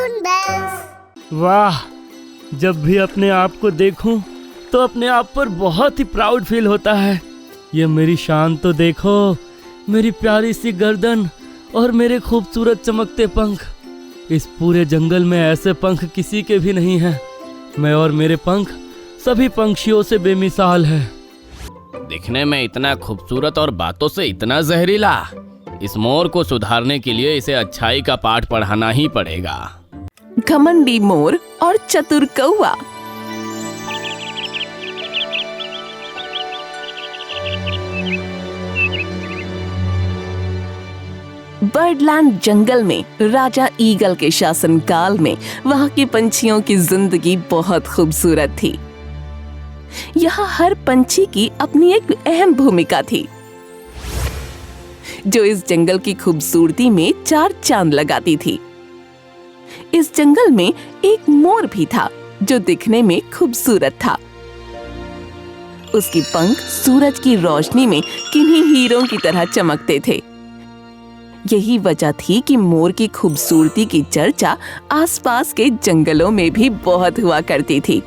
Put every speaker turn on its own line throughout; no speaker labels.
Cartoon bells.
वाह, जब भी अपने आप को देखूं तो अपने आप पर बहुत ही प्राउड फील होता है। ये मेरी शान तो देखो, मेरी प्यारी सी गर्दन और मेरे खूबसूरत चमकते पंख। इस पूरे जंगल में ऐसे पंख किसी के भी नहीं हैं। मैं और मेरे पंख सभी पंछियों से बेमिसाल है।
दिखने में इतना खूबसूरत और बातों से इतना जहरीला। इस मोर को सुधारने के लिए इसे अच्छाई का पाठ पढ़ाना ही पड़ेगा।
घमंडी मोर और चतुर कौवा। बर्डलैंड जंगल में राजा ईगल के शासनकाल में वहां के पंछियों की जिंदगी बहुत खूबसूरत थी। यहाँ हर पंछी की अपनी एक अहम भूमिका थी, जो इस जंगल की खूबसूरती में चार चांद लगाती थी। इस जंगल में एक मोर भी था जो दिखने में खूबसूरत था। उसके पंख सूरज की रोशनी में किन्हीं हीरों की तरह चमकते थे। यही वजह थी कि मोर की खूबसूरती की चर्चा आसपास के जंगलों में भी बहुत हुआ करती थी।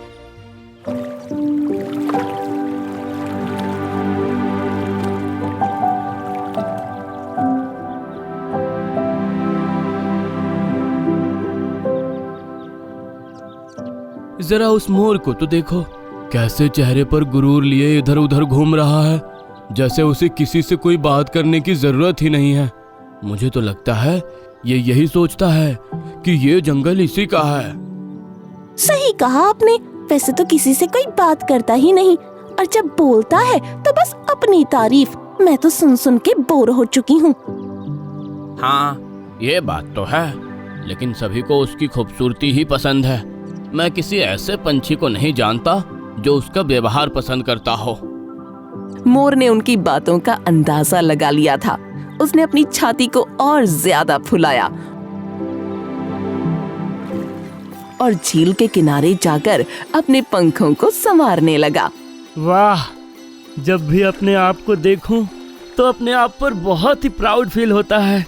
जरा उस मोर को तो देखो, कैसे चेहरे पर गुरूर लिए इधर उधर घूम रहा है, जैसे उसे किसी से कोई बात करने की जरूरत ही नहीं है। मुझे तो लगता है ये यही सोचता है कि ये जंगल इसी का है।
सही कहा आपने। वैसे तो किसी से कोई बात करता ही नहीं, और जब बोलता है तो बस अपनी तारीफ। मैं तो सुन सुन के बोर हो चुकी हूँ।
हाँ, ये बात तो है, लेकिन सभी को उसकी खूबसूरती ही पसंद है। मैं किसी ऐसे पंछी को नहीं जानता जो उसका व्यवहार पसंद करता हो।
मोर ने उनकी बातों का अंदाजा लगा लिया था। उसने अपनी छाती को और ज्यादा फुलाया और झील के किनारे जाकर अपने पंखों को संवारने लगा।
वाह, जब भी अपने आप को देखूं तो अपने आप पर बहुत ही प्राउड फील होता है।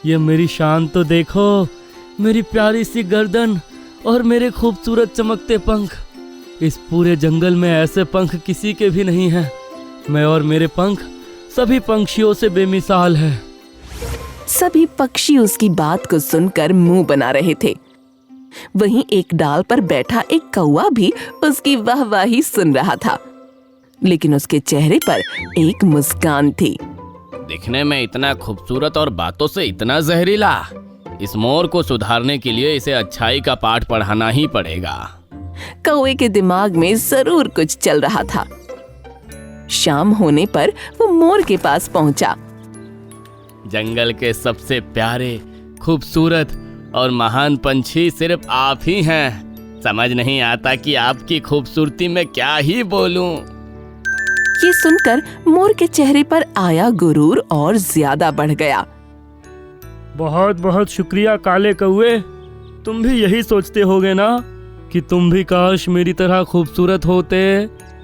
ये मेरी शान तो देखो, मेरी प्यारी सी गर्दन और मेरे खूबसूरत चमकते पंख। इस पूरे जंगल में ऐसे पंख किसी के भी नहीं हैं। मैं और मेरे पंख सभी पंछियों से बेमिसाल है।
सभी पक्षी उसकी बात को सुनकर मुंह बना रहे थे। वहीं एक डाल पर बैठा एक कौवा भी उसकी वाहवाही सुन रहा था, लेकिन उसके चेहरे पर एक मुस्कान थी।
दिखने में इतना खूबसूरत और बातों से इतना जहरीला। इस मोर को सुधारने के लिए इसे अच्छाई का पाठ पढ़ाना ही पड़ेगा।
कौवे के दिमाग में जरूर कुछ चल रहा था। शाम होने पर वो मोर के पास पहुंचा।
जंगल के सबसे प्यारे, खूबसूरत और महान पंछी सिर्फ आप ही हैं। समझ नहीं आता कि आपकी खूबसूरती में क्या ही बोलूं।
ये सुनकर मोर के चेहरे पर आया गुरूर और ज्यादा बढ़ गया।
बहुत बहुत शुक्रिया काले कौवे। तुम भी यही सोचते होगे ना कि तुम भी काश मेरी तरह खूबसूरत होते।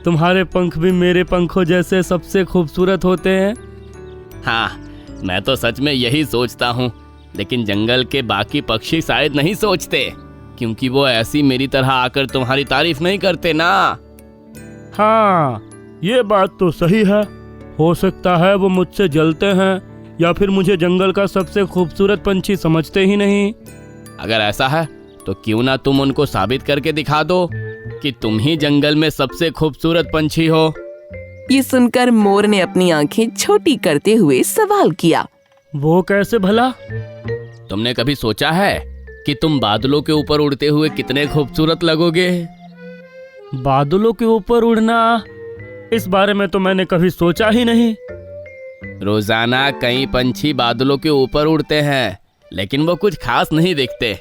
तुम्हारे पंख भी मेरे पंखों जैसे सबसे खूबसूरत होते हैं।
हाँ, मैं तो सच में यही सोचता हूँ, लेकिन जंगल के बाकी पक्षी शायद नहीं सोचते, क्योंकि वो ऐसी मेरी तरह आकर तुम्हारी तारीफ नहीं करते ना।
हाँ, ये बात तो सही है। हो सकता है वो मुझसे जलते हैं, या फिर मुझे जंगल का सबसे खूबसूरत पंछी समझते ही नहीं।
अगर ऐसा है तो क्यों ना तुम उनको साबित करके दिखा दो कि तुम ही जंगल में सबसे खूबसूरत पंछी हो।
ये सुनकर मोर ने अपनी आंखें छोटी करते हुए सवाल किया।
वो कैसे भला?
तुमने कभी सोचा है कि तुम बादलों के ऊपर उड़ते हुए कितने खूबसूरत लगोगे?
बादलों के ऊपर उड़ना, इस बारे में तो मैंने कभी सोचा ही नहीं।
रोजाना कई पंछी बादलों के ऊपर उड़ते हैं, लेकिन वो कुछ खास नहीं दिखते।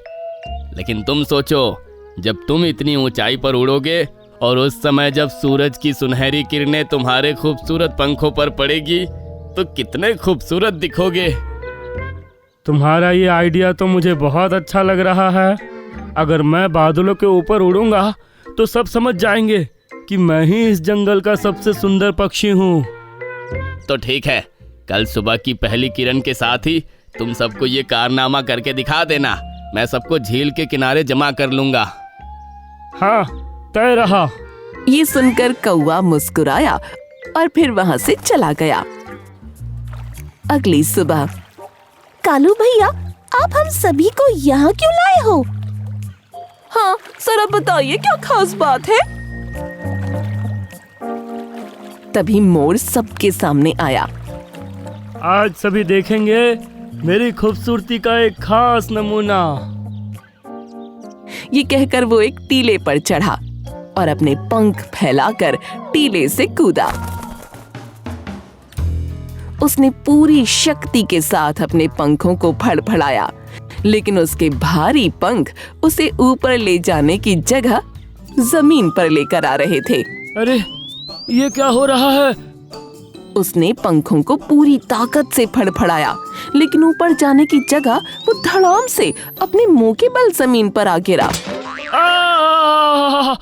लेकिन तुम सोचो, जब तुम इतनी ऊंचाई पर उड़ोगे और उस समय जब सूरज की सुनहरी किरणें तुम्हारे खूबसूरत पंखों पर पड़ेगी, तो कितने खूबसूरत दिखोगे।
तुम्हारा ये आइडिया तो मुझे बहुत अच्छा लग रहा है। अगर मैं बादलों के ऊपर उड़ूंगा तो सब समझ जाएंगे कि मैं ही इस जंगल का सबसे सुंदर पक्षी हूँ।
तो ठीक है, कल सुबह की पहली किरण के साथ ही तुम सबको ये कारनामा करके दिखा देना, मैं सबको झील के किनारे जमा कर लूंगा।
हाँ, तय रहा।
ये सुनकर कौवा मुस्कुराया और फिर वहां से चला गया। अगली सुबह,
कालू भैया, आप हम सभी को यहाँ क्यों लाए हो?
हाँ, जरा बताइए क्या खास बात है? तभी मोर सबके सामने आया।
आज सभी देखेंगे मेरी खूबसूरती का एक खास नमूना।
ये कहकर वो एक टीले पर चढ़ा और अपने पंख फैलाकर टीले से कूदा। उसने पूरी शक्ति के साथ अपने पंखों को फड़फड़ाया, लेकिन उसके भारी पंख उसे ऊपर ले जाने की जगह जमीन पर लेकर आ रहे थे।
अरे, ये क्या हो रहा है?
उसने पंखों को पूरी ताकत से फड़फड़ाया, लेकिन ऊपर जाने की जगह वो धड़ाम से अपने मुंह के बल जमीन पर आ गिरा।
आह!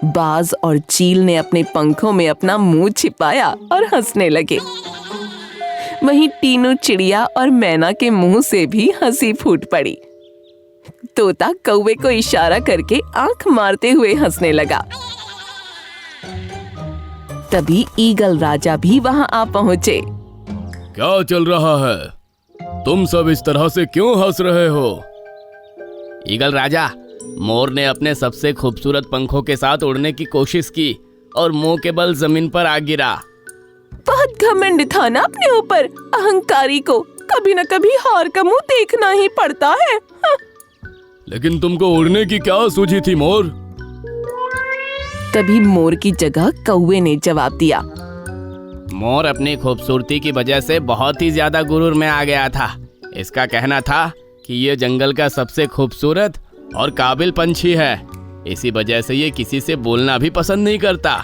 बाज और चील ने अपने पंखों में अपना मुंह छिपाया और हंसने लगे। वहीं टीनू चिड़िया और मैना के मुंह से भी हंसी फूट पड़ी। तोता कौवे को इशारा करके आंख मारते हुए हंसने लगा। तभी ईगल राजा भी वहां आ पहुंचे।
क्या चल रहा है? तुम सब इस तरह से क्यों हंस रहे हो? ईगल राजा, मोर ने अपने सबसे खूबसूरत पंखों के साथ उड़ने की कोशिश की और मुंह के बल जमीन पर आ गिरा।
बहुत घमंड था ना अपने ऊपर। अहंकारी को कभी न कभी हार का मुंह देखना ही पड़ता है।
लेकिन तुमको उड़ने की क्या सूझी थी मोर?
तभी मोर की जगह कौवे ने जवाब दिया।
मोर अपनी खूबसूरती की वजह से बहुत ही ज्यादा गुरूर में आ गया था। इसका कहना था कि ये जंगल का सबसे खूबसूरत और काबिल पंछी है। इसी वजह से ये किसी से बोलना भी पसंद नहीं करता।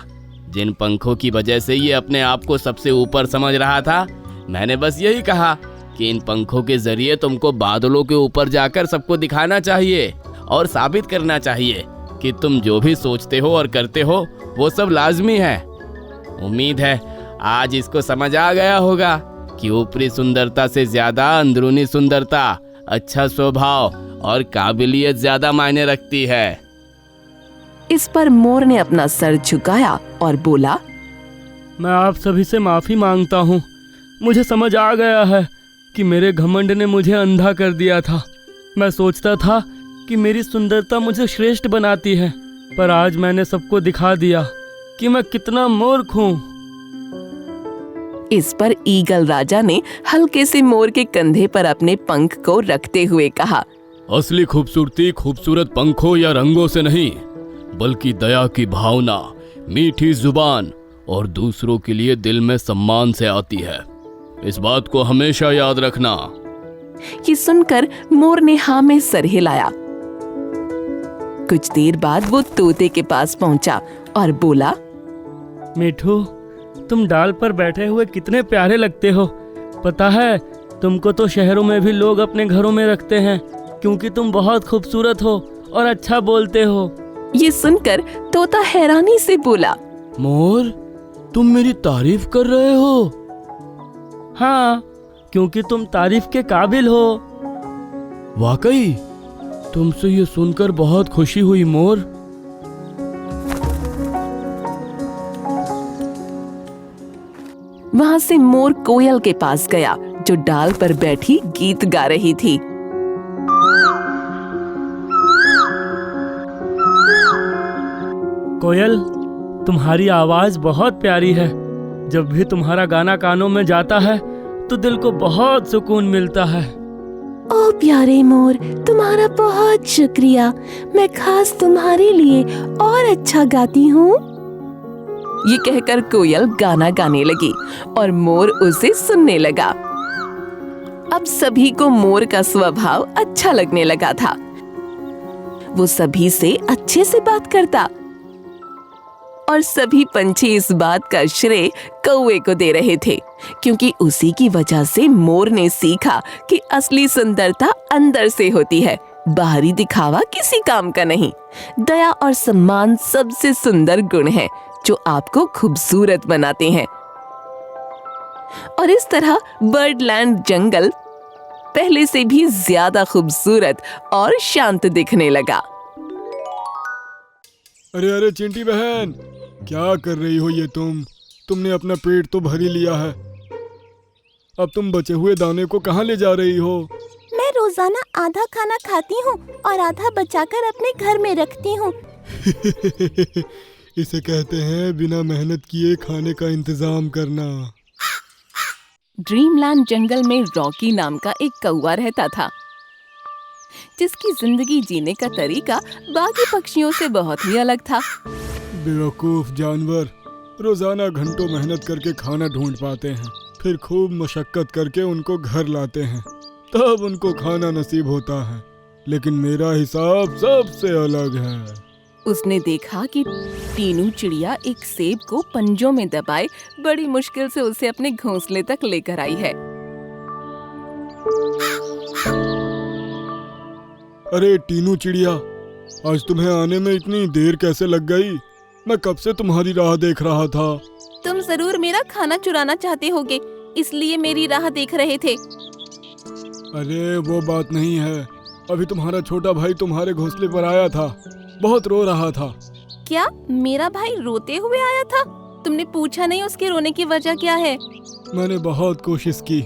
जिन पंखों की वजह से ये अपने आप को सबसे ऊपर समझ रहा था, मैंने बस यही कहा कि इन पंखों के जरिए तुमको बादलों के ऊपर जाकर सबको दिखाना चाहिए और साबित करना चाहिए कि तुम जो भी सोचते हो और करते हो वो सब लाजमी है। उम्मीद है आज इसको समझ आ गया होगा कि ऊपरी सुंदरता से ज्यादा अंदरूनी सुंदरता, अच्छा स्वभाव और काबिलियत ज्यादा मायने रखती है।
इस पर मोर ने अपना सर झुकाया और बोला,
मैं आप सभी से माफी मांगता हूँ। मुझे समझ आ गया है कि मेरे घमंड ने मुझे अंधा कर दिया था। मैं सोचता था कि मेरी सुंदरता मुझे श्रेष्ठ बनाती है, पर आज मैंने सबको दिखा दिया कि मैं कितना मूर्ख हूँ।
इस पर ईगल राजा ने हल्के से मोर के कंधे पर अपने पंख को रखते हुए कहा,
असली खूबसूरती खूबसूरत पंखों या रंगों से नहीं, बल्कि दया की भावना, मीठी जुबान और दूसरों के लिए दिल में सम्मान से आती है। इस बात को हमेशा याद रखना।
ये सुनकर मोर ने हाँ में सर हिलाया। कुछ देर बाद वो तोते के पास पहुंचा और बोला,
मिठू, तुम डाल पर बैठे हुए कितने प्यारे लगते हो। पता है, तुमको तो शहरों में भी लोग अपने घरों में रखते हैं क्योंकि तुम बहुत खूबसूरत हो और अच्छा बोलते हो।
ये सुनकर तोता हैरानी से बोला,
मोर, तुम मेरी तारीफ कर रहे हो?
हाँ, क्योंकि तुम तारीफ के काबिल हो।
वाकई? तुमसे ये सुनकर बहुत खुशी हुई मोर।
वहां से मोर कोयल के पास गया जो डाल पर बैठी गीत गा रही थी।
कोयल, तुम्हारी आवाज बहुत प्यारी है। जब भी तुम्हारा गाना कानों में जाता है तो दिल को बहुत सुकून मिलता है।
ओ प्यारे मोर, तुम्हारा बहुत शुक्रिया। मैं खास तुम्हारे लिए और अच्छा गाती हूँ।
ये कहकर कोयल गाना गाने लगी और मोर उसे सुनने लगा। अब सभी को मोर का स्वभाव अच्छा लगने लगा था। वो सभी से अच्छे से बात करता और सभी पंछी इस बात का श्रेय कौवे को दे रहे थे, क्योंकि उसी की वजह से मोर ने सीखा कि असली सुंदरता अंदर से होती है, बाहरी दिखावा किसी काम का नहीं। दया और सम्मान सबसे सुंदर गुण है जो आपको खूबसूरत बनाते हैं। और इस तरह बर्डलैंड जंगल पहले से भी ज्यादा खूबसूरत और शांत दिखने लगा।
अरे अरे चिंटी बहन, क्या कर रही हो ये तुमने अपना पेट तो भर ही लिया है। अब तुम बचे हुए दाने को कहाँ ले जा रही हो?
मैं रोजाना आधा खाना खाती हूँ और आधा बचाकर अपने घर में रखती हूँ।
इसे कहते हैं बिना मेहनत किए खाने का इंतजाम करना।
ड्रीमलैंड जंगल में रॉकी नाम का एक कौवा रहता था, जिसकी जिंदगी जीने का तरीका बाकी पक्षियों से बहुत ही अलग था।
बेवकूफ जानवर रोजाना घंटों मेहनत करके खाना ढूंढ पाते हैं, फिर खूब मशक्कत करके उनको घर लाते हैं, तब उनको खाना नसीब होता है। लेकिन मेरा हिसाब सबसे अलग है।
उसने देखा कि टीनू चिड़िया एक सेब को पंजों में दबाए बड़ी मुश्किल से उसे अपने घोंसले तक लेकर आई है।
अरे टीनू चिड़िया, आज तुम्हें आने में इतनी देर कैसे लग गई? मैं कब से तुम्हारी राह देख रहा था।
तुम जरूर मेरा खाना चुराना चाहते होगे, इसलिए मेरी राह देख रहे थे।
अरे वो बात नहीं है, अभी तुम्हारा छोटा भाई तुम्हारे घोंसले पर आया था, बहुत रो रहा था।
क्या मेरा भाई रोते हुए आया था? तुमने पूछा नहीं उसके रोने की वजह क्या है?
मैंने बहुत कोशिश की,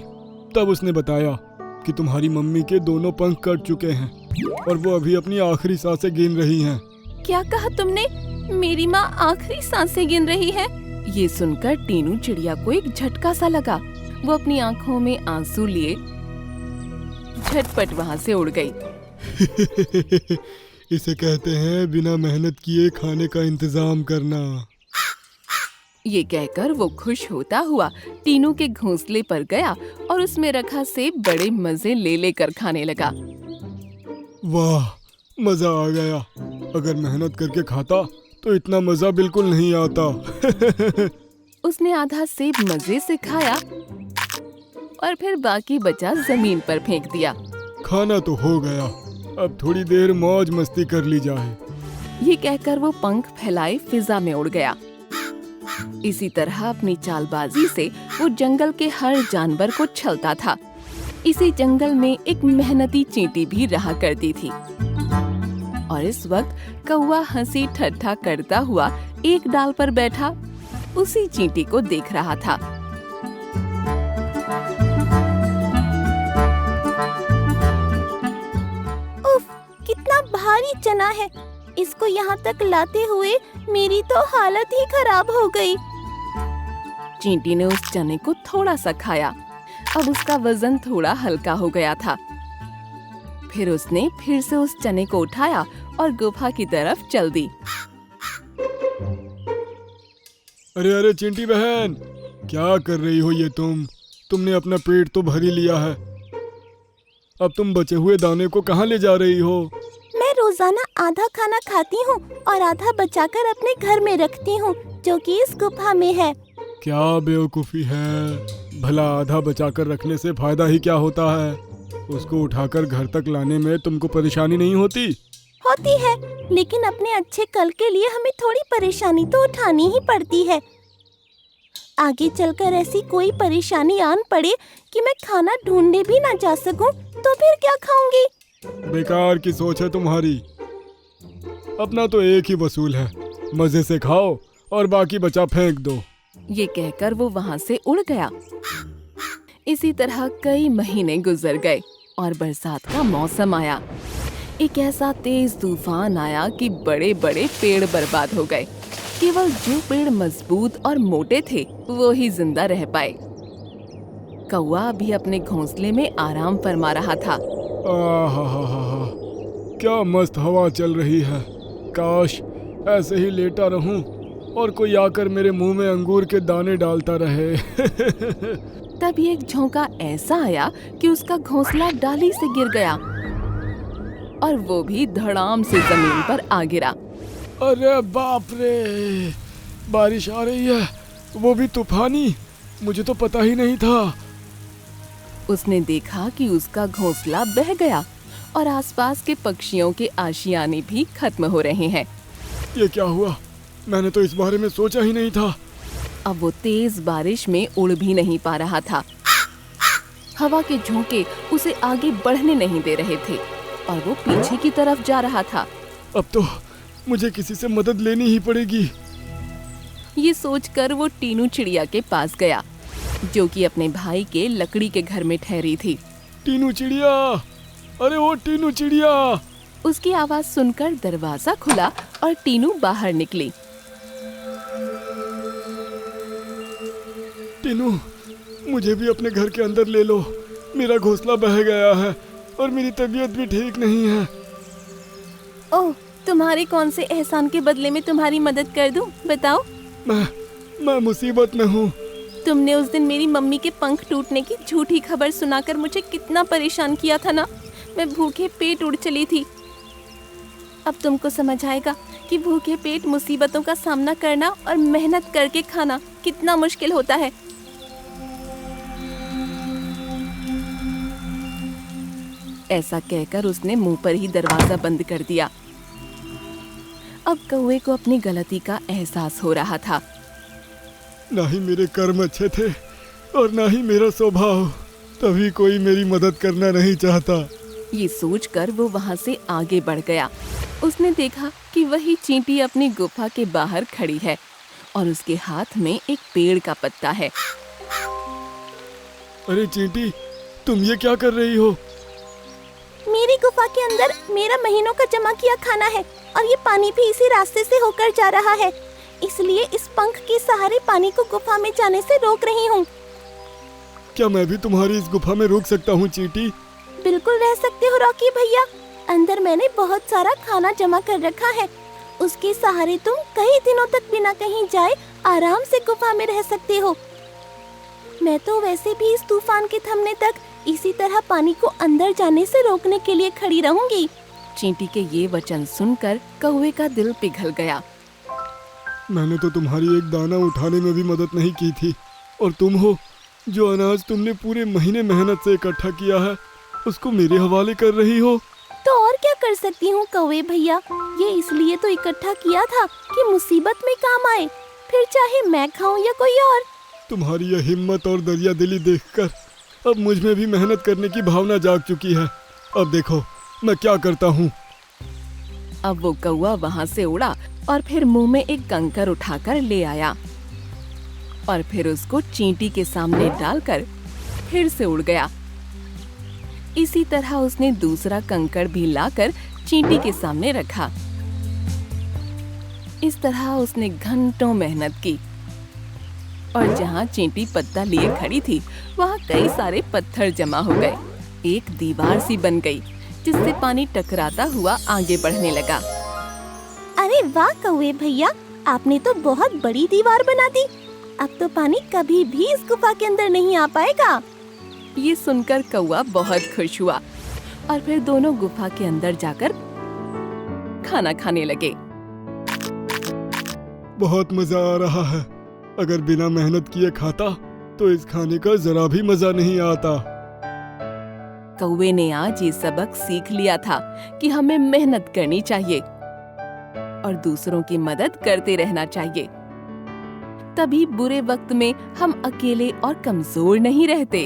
तब उसने बताया कि तुम्हारी मम्मी के दोनों पंख कट चुके हैं और वो अभी अपनी आखिरी सांसें गिन रही हैं।
क्या कहा तुमने? मेरी माँ आखिरी सांसें गिन रही है?
ये सुनकर टीनू चिड़िया को एक झटका सा लगा। वो अपनी आंखों में आंसू लिए झटपट वहाँ से उड़ गई।
इसे कहते हैं बिना मेहनत किए खाने का इंतजाम करना।
ये कहकर वो खुश होता हुआ टीनू के घोंसले पर गया और उसमें रखा सेब बड़े मजे ले लेकर खाने लगा।
वाह, मजा आ गया। अगर मेहनत करके खाता तो इतना मजा बिल्कुल नहीं आता।
उसने आधा सेब मजे से खाया और फिर बाकी बचा जमीन पर फेंक दिया।
खाना तो हो गया, अब थोड़ी देर मौज मस्ती कर ली जाए।
ये कहकर वो पंख फैलाए फिजा में उड़ गया। इसी तरह अपनी चालबाजी से वो जंगल के हर जानवर को छलता था। इसी जंगल में एक मेहनती चींटी भी रहा करती थी और इस वक्त कौवा हंसी ठट्ठा करता हुआ एक डाल पर बैठा उसी चींटी को देख रहा था।
उफ, कितना भारी चना है। इसको यहाँ तक लाते हुए मेरी तो हालत ही खराब हो गई।
चींटी ने उस चने को थोड़ा सा खाया। अब उसका वजन थोड़ा हल्का हो गया था। फिर उसने फिर से उस चने को उठाया और गुफा की तरफ चल दी।
अरे अरे चिंटी बहन, क्या कर रही हो ये तुमने अपना पेट तो भर ही लिया है। अब तुम बचे हुए दाने को कहाँ ले जा रही हो?
मैं रोजाना आधा खाना खाती हूँ और आधा बचाकर अपने घर में रखती हूँ, जो कि इस गुफा में है।
क्या बेवकूफी है, भला आधा बचाकर रखने से फायदा ही क्या होता है? उसको उठाकर घर तक लाने में तुमको परेशानी नहीं होती?
होती है, लेकिन अपने अच्छे कल के लिए हमें थोड़ी परेशानी तो उठानी ही पड़ती है। आगे चलकर ऐसी कोई परेशानी आन पड़े कि मैं खाना ढूंढने भी ना जा सकूं, तो फिर क्या खाऊंगी?
बेकार की सोच है तुम्हारी। अपना तो एक ही वसूल है, मजे से खाओ और बाकी बचा फेंक दो।
ये कहकर वो वहाँ से उड़ गया। इसी तरह कई महीने गुजर गए और बरसात का मौसम आया। एक ऐसा तेज तूफान आया कि बड़े बड़े पेड़ बर्बाद हो गए। केवल जो पेड़ मजबूत और मोटे थे वो ही जिंदा रह पाए। कौवा भी अपने घोंसले में आराम फरमा रहा था।
आहा, क्या मस्त हवा चल रही है। काश ऐसे ही लेटा रहूं और कोई आकर मेरे मुंह में अंगूर के दाने डालता रहे।
तभी एक झोंका ऐसा आया कि उसका घोंसला डाली से गिर गया और वो भी धड़ाम से जमीन पर आ गिरा।
अरे बाप रे, बारिश आ रही है, वो भी तूफानी। मुझे तो पता ही नहीं था।
उसने देखा कि उसका घोंसला बह गया और आसपास के पक्षियों के आशियाने भी खत्म हो रहे हैं।
ये क्या हुआ? मैंने तो इस बारे में सोचा ही नहीं था।
अब वो तेज बारिश में उड़ भी नहीं पा रहा था। हवा के झोंके उसे आगे बढ़ने नहीं दे रहे थे और वो पीछे की तरफ जा रहा था।
अब तो मुझे किसी से मदद लेनी ही पड़ेगी।
ये सोचकर वो टीनू चिड़िया के पास गया, जो कि अपने भाई के लकड़ी के घर में ठहरी थी।
टीनू चिड़िया, अरे वो टीनू चिड़िया।
उसकी आवाज सुनकर दरवाजा खुला और टीनू बाहर निकली।
टीनू, मुझे भी अपने घर के अंदर ले लो। मेरा घोंसला बह गया है और मेरी तबीयत भी ठीक नहीं है।
ओह, तुम्हारे कौन से एहसान के बदले में तुम्हारी मदद कर दूं? बताओ।
मैं मुसीबत में हूँ।
तुमने उस दिन मेरी मम्मी के पंख टूटने की झूठी खबर सुनाकर मुझे कितना परेशान किया था ना। मैं भूखे पेट उड़ चली थी। अब तुमको समझ आएगा कि भूखे पेट मुसीबतों का सामना करना और मेहनत करके खाना कितना मुश्किल होता है।
ऐसा कहकर उसने मुंह पर ही दरवाजा बंद कर दिया। अब कौवे को अपनी गलती का एहसास हो रहा था।
ना ही मेरे कर्म अच्छे थे और ना ही मेरा स्वभाव, तभी कोई मेरी मदद करना नहीं चाहता।
ये सोचकर वो वहाँ से आगे बढ़ गया। उसने देखा कि वही चींटी अपनी गुफा के बाहर खड़ी है और उसके हाथ में एक पेड़ का पत्ता है।
अरे चींटी, तुम ये क्या कर रही हो?
मेरी गुफा के अंदर मेरा महीनों का जमा किया खाना है और ये पानी भी इसी रास्ते से होकर जा रहा है, इसलिए इस पंख के सहारे पानी को गुफा में जाने से रोक रही हूँ।
क्या मैं भी तुम्हारी इस गुफा में रुक सकता हूँ चींटी?
बिल्कुल रह सकते हो रॉकी भैया। अंदर मैंने बहुत सारा खाना जमा कर रखा है, उसके सहारे तुम कई दिनों तक बिना कहीं जाए आराम से गुफा में रह सकते हो। मैं तो वैसे भी इस तूफान के थमने तक इसी तरह पानी को अंदर जाने से रोकने के लिए खड़ी रहूंगी।
चींटी के ये वचन सुनकर कौवे का दिल पिघल गया।
मैंने तो तुम्हारी एक दाना उठाने में भी मदद नहीं की थी, और तुम हो जो अनाज तुमने पूरे महीने मेहनत से इकट्ठा किया है उसको मेरे हवाले कर रही हो।
तो और क्या कर सकती हूँ कौवे भैया, ये इसलिए तो इकट्ठा किया था कि मुसीबत में काम आए, फिर चाहे मैं खाऊं या कोई और।
तुम्हारी यह हिम्मत और दरिया दिली देखकर अब मुझ में भी मेहनत करने की भावना जाग चुकी है। अब देखो मैं क्या करता हूँ।
अब वो कौवा वहाँ से उड़ा और फिर मुंह में एक कंकर उठाकर ले आया और फिर उसको चींटी के सामने डालकर फिर से उड़ गया। इसी तरह उसने दूसरा कंकड़ भी लाकर चींटी के सामने रखा। इस तरह उसने घंटों मेहनत की और जहाँ चींटी पत्ता लिए खड़ी थी वहाँ कई सारे पत्थर जमा हो गए। एक दीवार सी बन गई जिससे पानी टकराता हुआ आगे बढ़ने लगा।
अरे वाह कौवे भैया, आपने तो बहुत बड़ी दीवार बना दी। अब तो पानी कभी भी इस गुफा के अंदर नहीं आ पाएगा।
ये सुनकर कौवा बहुत खुश हुआ और फिर दोनों गुफा के अंदर जाकर खाना खाने लगे।
बहुत मजा आ रहा है। अगर बिना मेहनत किए खाता तो इस खाने का जरा भी मजा नहीं आता।
कौवे ने आज ये सबक सीख लिया था कि हमें मेहनत करनी चाहिए और दूसरों की मदद करते रहना चाहिए। तभी बुरे वक्त में हम अकेले और कमजोर नहीं रहते।